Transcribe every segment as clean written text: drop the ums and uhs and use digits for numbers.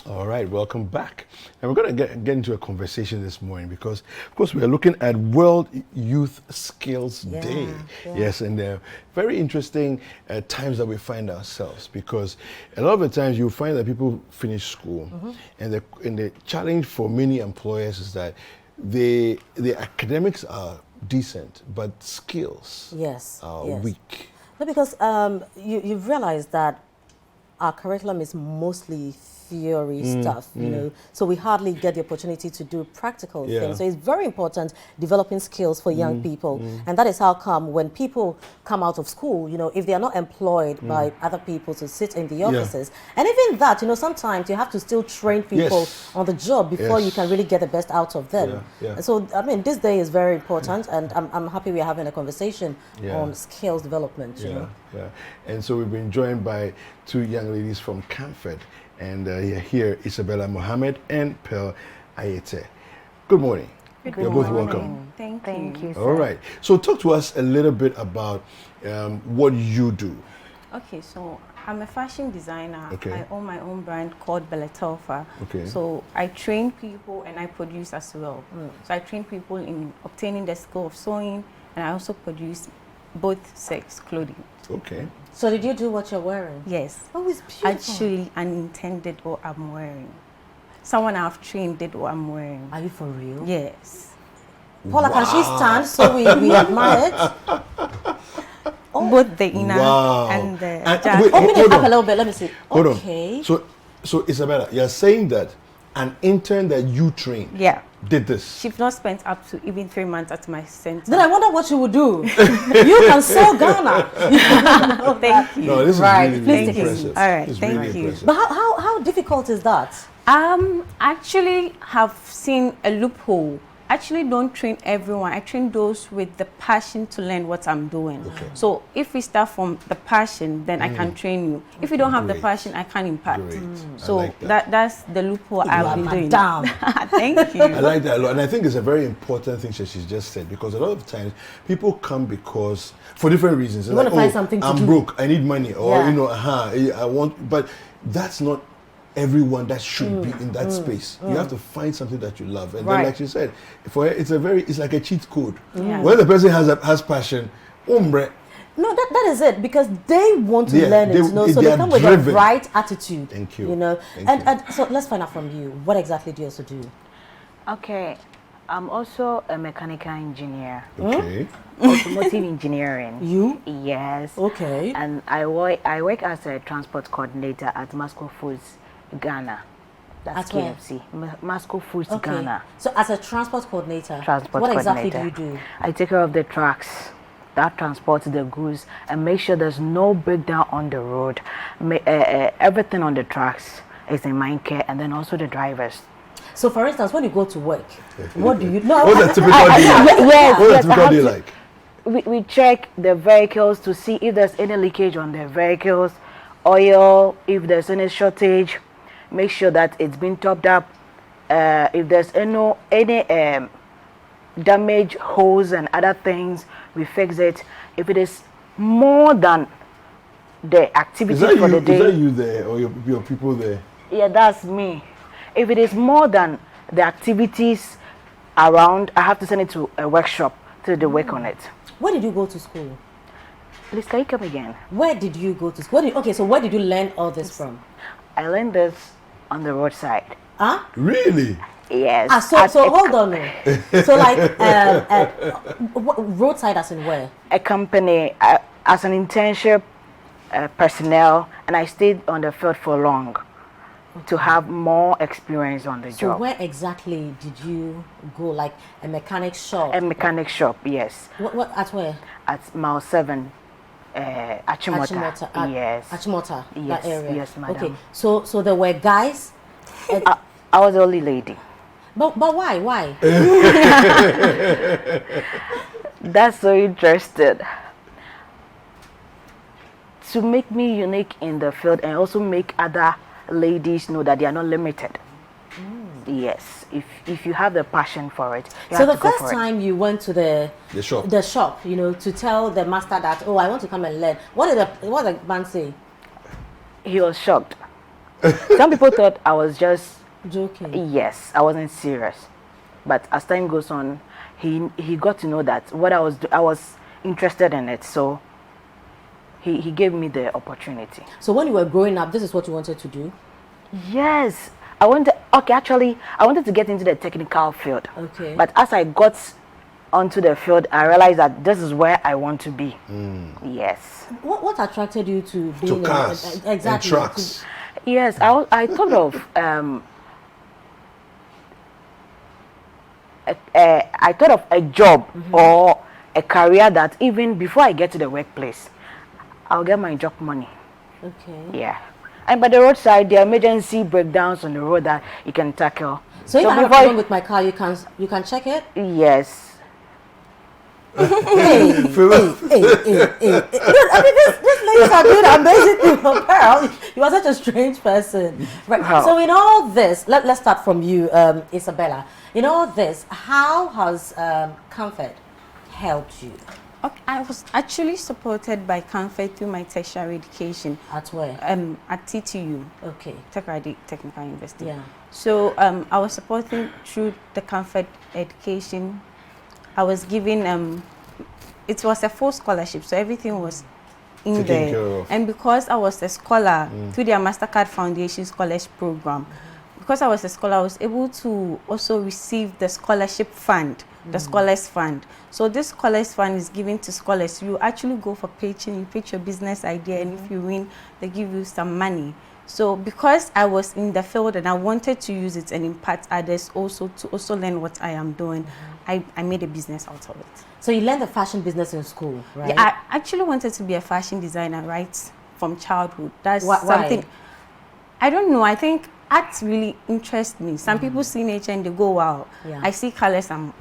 All right, welcome back. And we're going to get into a conversation this morning because, of course, we are looking at World Youth Skills Day. Yeah. Yes, and very interesting times that we find ourselves, because a lot of the times you find that people finish school, and the challenge for many employers is that the academics are decent, but skills are weak. No, because you realize that our curriculum is mostly theory stuff, you know, so we hardly get the opportunity to do practical things. So it's very important developing skills for young people, and that is how come when people come out of school, you know, if they are not employed by other people to sit in the offices, and even that, you know, sometimes you have to still train people on the job before you can really get the best out of them. So I mean, this day is very important, and I'm happy we're having a conversation on skills development. You know? And so we've been joined by two young ladies from CAMFED, and here Issabella, Mohammed, and Pearl Ayetteh. Good morning. You're both welcome. Thank you. All right. So talk to us a little bit about what you do. Okay, so I'm a fashion designer. Okay. I own my own brand called Beletofa. Okay. So I train people and I produce as well. So I train people in obtaining the skill of sewing, and I also produce both sex clothing. Okay. So did you do what you're wearing? Yes. Oh, it's beautiful. Actually, unintended what I'm wearing. Someone I've trained did what I'm wearing. Are you for real? Yes. Paula, can she stand so we admire it? Both the inner and the jacket. wait, Open it hold up on. a little bit. Let me see. Hold Okay. on. So Issabella, you're saying that an intern that you trained did this? She's not spent up to even 3 months at my center. Then I wonder what you would do. You can sell Ghana. Oh, thank you. No, this Right. is really, Please really take it. impressive. All right, It's thank really you. impressive. But how difficult is that? Actually have seen a loophole. Actually don't train everyone. I train those with the passion to learn what I'm doing. Okay. So if we start from the passion, then I can train you. If you don't have the Great. passion, I can't impact. Great. So I like that. that's the loophole I've been doing. Madam. Thank you. I like that a lot, and I think it's a very important thing that she's just said, because a lot of times people come because for different reasons. You want to find something to I'm do. broke, I need money, or Yeah. you know, I want. But that's not everyone that should be in that space. You have to find something that you love, and then, Right. like she said, for her, it's like a cheat code. Yeah. When the person has passion, umbre. No, that is it, because they want to Yeah, learn it, they- you know, so they they are come with driven. the right attitude. Thank you. You know, Thank and, you. and so let's find out from you, what exactly do you also do? Okay, I'm also a mechanical engineer, Okay. automotive engineering. You? Yes. Okay. And I work as a transport coordinator at Masco Foods Ghana. That's At where? KFC. Masco Foods Okay. Ghana. So as a transport coordinator, Transport what coordinator. exactly do you do? I take care of the trucks that transport the goods and make sure there's no breakdown on the road. Everything on the trucks is in my care, and then also the drivers. So for instance, when you go to work, what do you know? What's a typical day? Yes, What's a yes, I typical have day to- like? we check the vehicles to see if there's any leakage on the vehicles, oil, if there's any shortage, make sure that it's been topped up. If there's any damage, holes and other things, we fix it. If it is more than the activity Is that for you? the day, Is that you there, or your people there? yeah, that's me. If it is more than the activities around, I have to send it to a workshop to the work on it. Where did you go to school? Please, can you come again? Where did you go to school? Okay, so where did you learn all this from? I learned this on the roadside. Huh? Really? Yes. So hold on. So like roadside as in where? A company as an internship personnel, and I stayed on the field for long to have more experience on the So job. where exactly did you go? Like a mechanic shop? A mechanic shop, yes, What at where? at mile 7, Achimota. Yes. Achimota, Yes, that area. yes, madam. Okay, so there were guys. I was the only lady. But why? Why? That's so interesting. To make me unique in the field and also make other ladies know that they are not limited. Yes, if you have the passion for it, you So have the to go first for it. time you went to the shop, you know, to tell the master that, oh, I want to come and learn. What did the man say? He was shocked. Some people thought I was just Joking. yes, I wasn't serious. But as time goes on, he got to know that what I was interested in it. So he gave me the opportunity. So when you were growing up, this is what you wanted to do? Yes, I wanted to get into the technical field. Okay. But as I got onto the field, I realized that this is where I want to be. Yes. What attracted you to being To cars exactly and trucks. Yes, I thought of I thought of a job or a career that even before I get to the workplace, I'll get my job money. Okay. Yeah. And by the roadside, there are emergency breakdowns on the road that you can tackle. So if I have a problem with my car, you can check it? Yes. Hey. I mean, this ladies are doing amazing thing for Pearl. You are such a strange person. Right. How? So in all this, let's start from you, Issabella. In all this, how has CAMFED helped you? Okay, I was actually supported by CAMFED through my tertiary education. At where? At TTU, Okay. Technical University. Yeah. So I was supporting through the CAMFED education. I was given it was a full scholarship, so everything was in Taken there. care of. And because I was a scholar through their MasterCard Foundation Scholarship Program, because I was a scholar, I was able to also receive the scholarship fund, the Scholars Fund. So this Scholars Fund is given to scholars. You actually go for pitching, you pitch your business idea, and if you win, they give you some money. So because I was in the field and I wanted to use it and impact others also to also learn what I am doing, I made a business out of it. So you learned the fashion business in school, right? Yeah, I actually wanted to be a fashion designer right from childhood. That's Why? something, I don't know, I think art really interests me. Some people see nature and they go, wow. Yeah. I see colors, I'm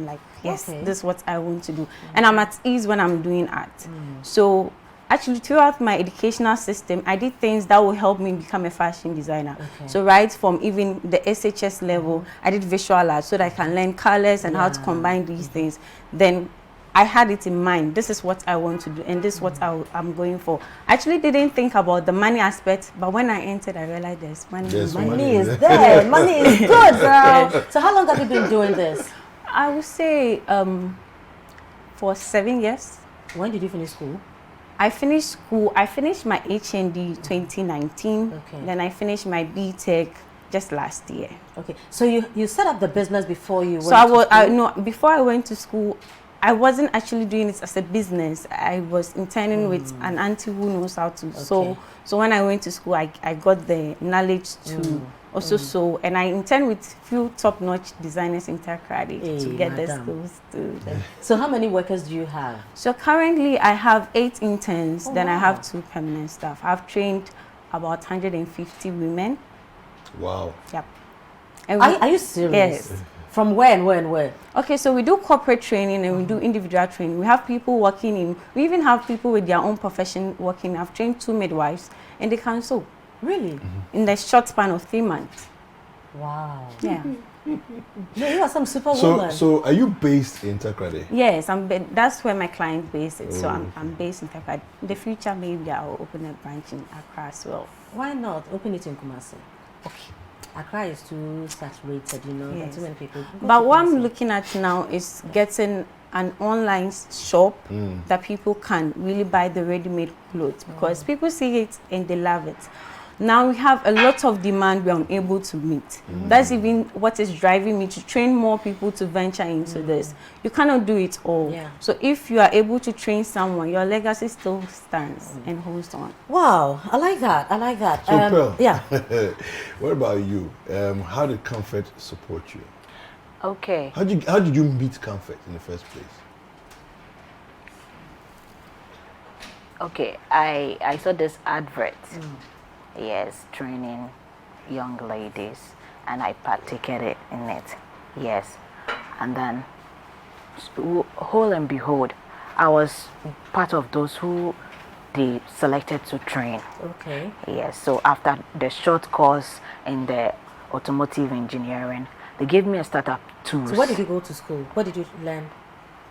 like, yes, Okay. this is what I want to do. And I'm at ease when I'm doing art. So actually throughout my educational system, I did things that will help me become a fashion designer. Okay. So right from even the SHS level, I did visual art so that I can learn colors and how to combine these things. Then I had it in mind, this is what I want to do and this is what I'm going for. I actually didn't think about the money aspect, but when I entered, I realized there's money. There's Money is there. Money is good, girl. So how long have you been doing this? I would say for 7 years. When did you finish school? I finished school, I finished my HND 2019, Okay. then I finished my BTech just last year. Okay. So you set up the business before you went So I to school? before I went to school, I wasn't actually doing it as a business. I was interning with an auntie who knows how to sew. So when I went to school, I got the knowledge to also sew, and I intern with few top-notch designers in Takrady to get the skills to. So how many workers do you have? So currently I have 8 interns, then I wow. have 2 permanent staff. I've trained about 150 women. Wow. Yep. And Are you serious? Yes. From where and where and where? Okay, so we do corporate training and we do individual training. We have people working in, we even have people with their own profession working. I've trained 2 midwives and they can sew. Really? In the short span of 3 months. Wow. Yeah. You are some superwoman. So are you based in Takrady? Yes, that's where my client base is. So I'm based in Takrady. In the future, maybe I'll open a branch in Accra as well. Why not open it in Kumasi? Okay. Accra is too saturated, you know. There are Yes. too many people. Go But to what I'm Kumasi. looking at now is getting an online shop that people can really buy the ready-made clothes because people see it and they love it. Now we have a lot of demand we are unable to meet. That's even what is driving me to train more people to venture into this. You cannot do it all. Yeah. So if you are able to train someone, your legacy still stands and holds on. Wow, I like that. I like that. So Pearl, yeah. what about you? How did CAMFED support you? Okay. How did you meet CAMFED in the first place? Okay. I saw this advert. Yes, training young ladies, and I participated in it. Yes, and then whole and behold, I was part of those who they selected to train. Okay. Yes, so after the short course in the automotive engineering, they gave me a startup tools. So where did you go to school? What did you learn?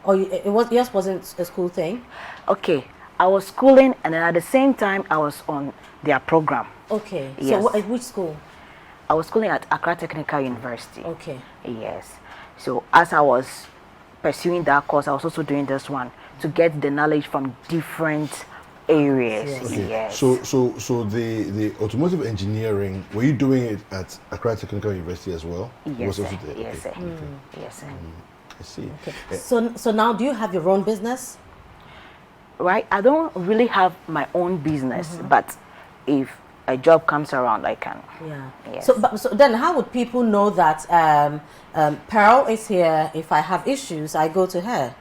Or yours wasn't a school thing? Okay, I was schooling, and then at the same time, I was on their program. Okay. Yes. So at which school? I was schooling at Accra Technical University. Okay. Yes. So as I was pursuing that course, I was also doing this one to get the knowledge from different areas. Yes. Okay. Yes. So the automotive engineering, were you doing it at Accra Technical University as well? Yes, Was sir. also there? Yes, Okay. sir. Yes, sir. I see. Okay. So now, do you have your own business? Right. I don't really have my own business, but if a job comes around, I can. Yeah. Yes. So then, how would people know that Pearl is here? If I have issues, I go to her.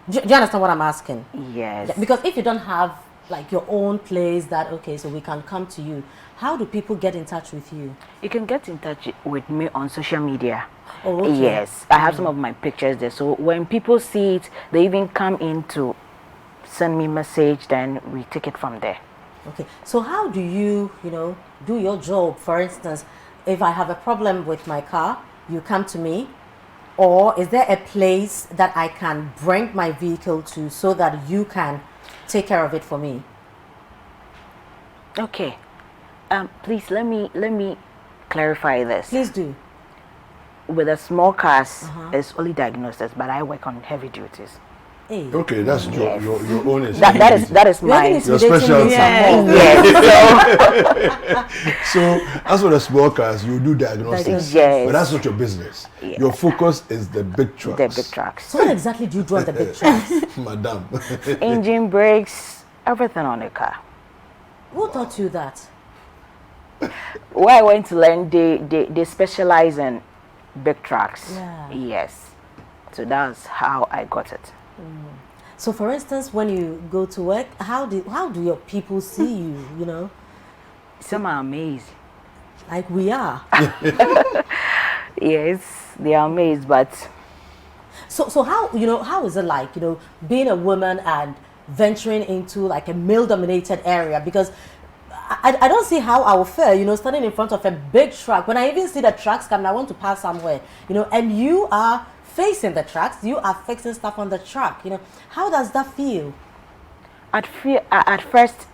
Do you understand what I'm asking? Yes. Because if you don't have like your own place, that okay, so we can come to you. How do people get in touch with you? You can get in touch with me on social media. Oh, okay. Yes, I have some of my pictures there. So when people see it, they even come in to send me message. Then we take it from there. Okay. So how do you, do your job? For instance, if I have a problem with my car, you come to me, or is there a place that I can bring my vehicle to so that you can take care of it for me? Okay. Please let me clarify this. Please do. With the small cars, it's only diagnosis, but I work on heavy duties. Hey. Okay, that's your own. That is We are my getting Your intimidating specialty. me yes. So as for the small cars, you do diagnostics, Yes. but that's not your business. Yeah. Your focus is the big trucks. The big trucks, So what exactly do you do on the big trucks? Madam. engine, brakes, everything on the car. Who taught you that? Where I went to learn, they specialize in big trucks. Yeah. Yes. So that's how I got it. So for instance, when you go to work, how do your people see you, Some are amazed. like we are? Yes, they are amazed, but So how, how is it like, being a woman and venturing into like a male-dominated area? Because I don't see how I will fare, standing in front of a big truck. When I even see the trucks coming, I want to pass somewhere, and you are facing the trucks, you are fixing stuff on the truck, How does that feel? at first,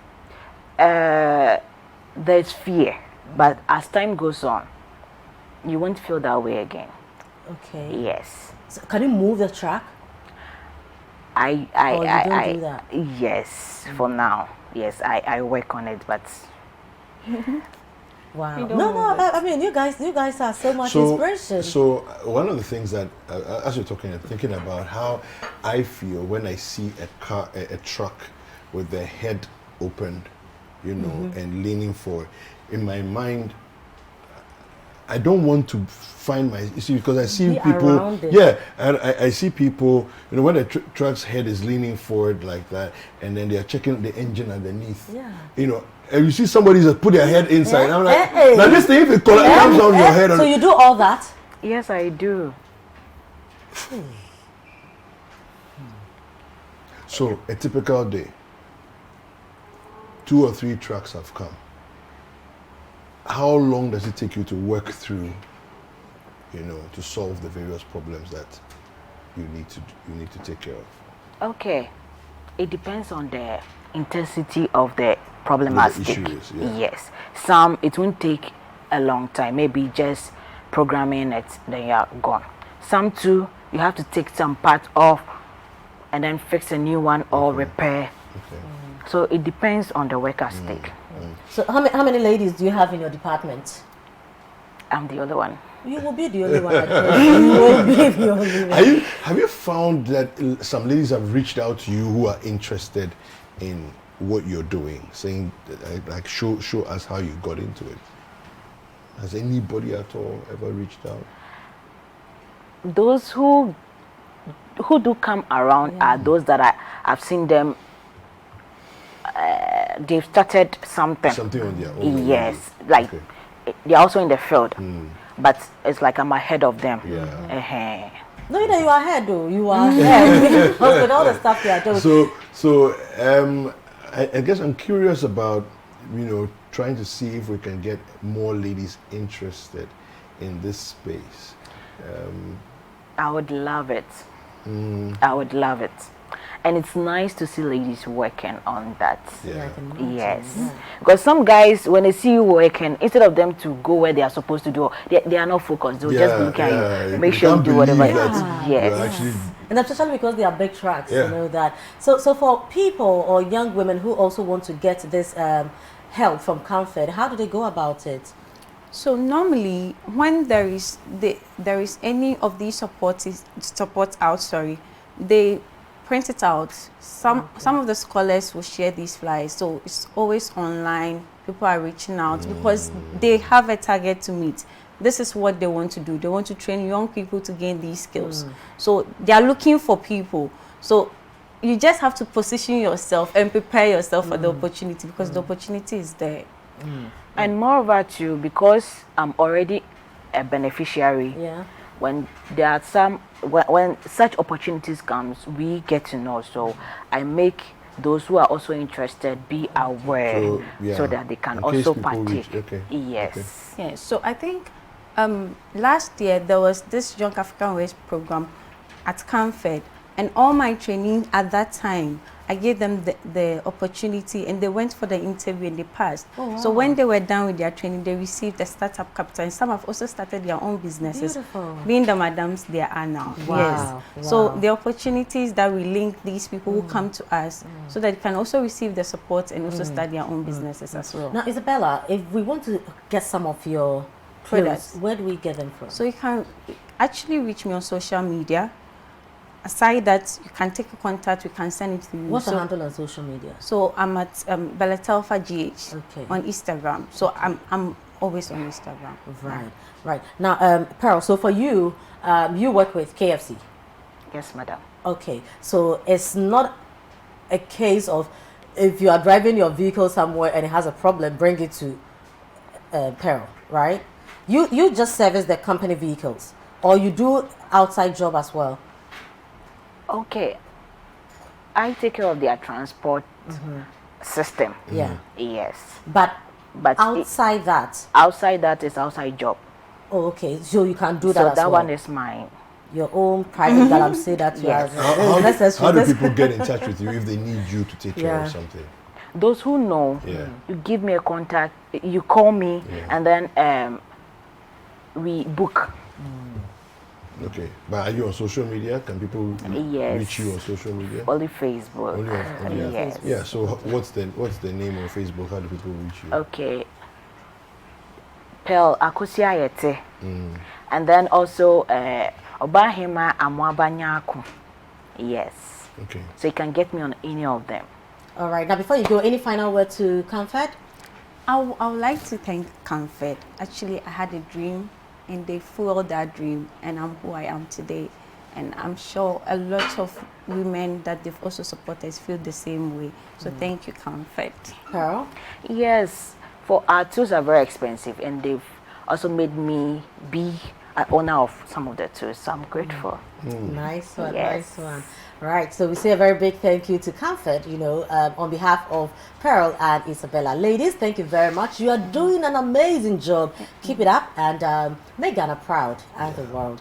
there's fear, but as time goes on, you won't feel that way again. Okay. Yes. So can you move the truck? I don't do that? Yes, for now. Yes, I work on it, but Wow. We don't No, move it. I mean, you guys are so much inspiration. So one of the things that, as you're talking, I'm thinking about how I feel when I see a truck with the head opened, and leaning forward. In my mind, I don't want to find because I see Be people. around it. Yeah, I see people. When the truck's head is leaning forward like that, and then they are checking the engine underneath. Yeah. And you see somebody just put their head inside. Yeah. I'm like, Hey. now this thing, if it comes on your head. So you do all that? yes, I do. So a typical day, 2 or 3 trucks have come. How long does it take you to work through, to solve the various problems that you need to take care of? Okay. It depends on the intensity of the problem What at the stake. issue is, yeah. Yes. Some, it won't take a long time. Maybe just programming it, then you're gone. Some too, you have to take some part off and then fix a new one or repair. Okay. So it depends on the work at stake. So how many ladies do you have in your department? I'm the other one. You will be the only one. I tell you. You will be the only one. Have you found that some ladies have reached out to you who are interested in what you're doing, saying like show us how you got into it? Has anybody at all ever reached out? Those who do come around are those that I've seen them. They've started something. Something on their own. Yes, like they're also in the field, but it's like I'm ahead of them. Yeah. No, you are ahead though. You are ahead. Because with all the stuff you are doing. So I guess I'm curious about, trying to see if we can get more ladies interested in this space. I would love it. I would love it. and it's nice to see ladies working on that. Yeah. I can imagine, Yes, yeah. because some guys, when they see you working, instead of them to go where they are supposed to do, they are not focused. They'll just be looking at you, make sure you can't do whatever. believe that Yes. you're actually And especially because they are big tracks, Yeah. you know that. So for people or young women who also want to get this help from CAMFED, how do they go about it? So normally, when there is any of these support out, they print it out. Some of the scholars will share these flyers, so it's always online. People are reaching out because they have a target to meet. This is what they want to do. They want to train young people to gain these skills. So they are looking for people. So you just have to position yourself and prepare yourself for the opportunity, because the opportunity is there. And moreover too, because I'm already a beneficiary, Yeah. when there are some, when such opportunities comes, we get to know. So I make those who are also interested be aware, so that they can in case also people partake. reach. Okay. Yes. Yeah, so I think last year there was this Young African Ways program at CAMFED, and all my training at that time, I gave them the opportunity, and they went for the interview and they passed. Oh, wow. So when they were done with their training, they received the startup capital, and some have also started their own businesses. Beautiful. Being the madams they are now. Wow. Yes. So Wow. the opportunities that we link these people who come to us, so that they can also receive the support and also start their own businesses as well. Now, Issabella, if we want to get some of your products, where do we get them from? So you can actually reach me on social media. Aside that, you can take a contact, we can send it to you. What's the So- handle on social media? So I'm at Belatelfa GH Okay. on Instagram. So I'm always on Instagram. Right, right. Now, Pearl, so for you, you work with KFC. Yes, madam. Okay, so it's not a case of if you are driving your vehicle somewhere and it has a problem, bring it to Pearl, right? You just service the company vehicles, or you do outside job as well? Okay. I take care of their transport system. Yeah. Yes. But But outside that, outside that is outside job. oh, okay, so you can do that So as that well. one is mine. Your own private galamsey that you Yes. are. How do people get in touch with you if they need you to take care Yeah. of something? Those who know, Yeah. you give me a contact, you call me, and then we book. Okay. But are you on social media? Can people Yes. reach you on social media? Only Facebook. Only on yeah. Yes. Yeah. So what's the name on Facebook? How do people reach you? Okay. Pearl Akosi Ayetteh. And then also Obahima Amwabanyako. Yes. Okay. So you can get me on any of them. All right. Now, before you go, any final word to CAMFED? I would like to thank CAMFED. Actually, I had a dream, and they fulfilled that dream, and I'm who I am today. And I'm sure a lot of women that they've also supported feel the same way. So thank you, CAMFED. Pearl? Yes. For our tools are very expensive, and they've also made me be an owner of some of the tools. So I'm grateful. Nice one, Yes. nice one. Right, so we say a very big thank you to CAMFED, you know, on behalf of Pearl and Issabella. Ladies, thank you very much. You are doing an amazing job. Keep it up and make Ghana proud and the world.